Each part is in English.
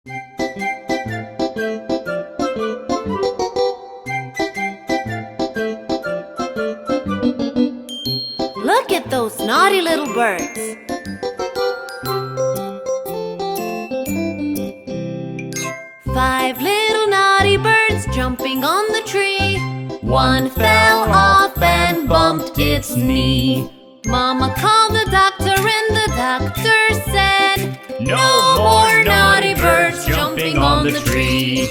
Look at those naughty little birds. Five little naughty birds jumping on the tree. One fell off and bumped its knee. Mama called the doctor and the doctor said, "No more naughty birds jumping on the tree."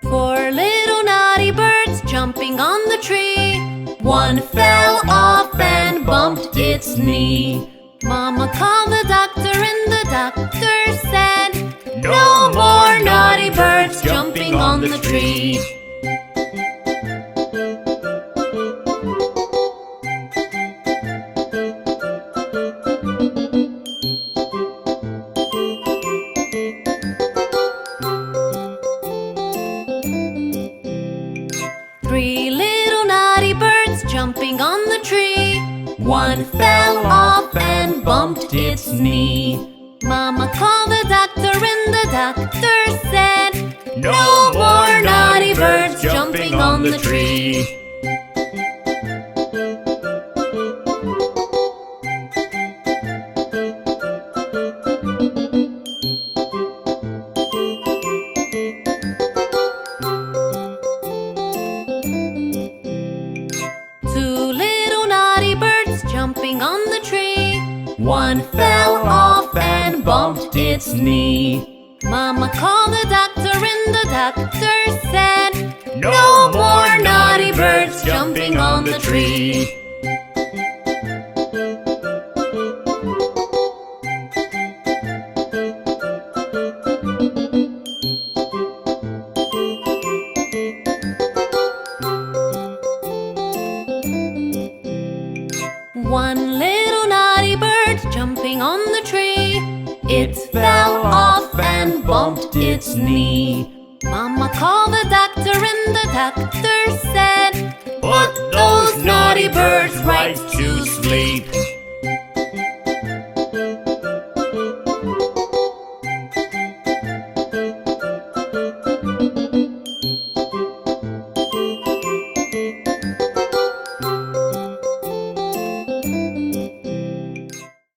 4 little naughty birds jumping on the tree. One fell off and bumped its knee. Mama called the doctor and the doctor said, "No more naughty birds jumping on the tree." Three little naughty birds jumping on the tree. One fell off and bumped its knee. Mama called the doctor and the doctor said, "No more naughty birds jumping on the tree." Jumping on the tree. One fell off and bumped its knee. Mama called the doctor and the doctor said, "No more naughty birds jumping on the tree." One little naughty bird jumping on the tree. It fell off and bumped its knee. Mama called the doctor and the doctor said, "Put those naughty birds right to sleep."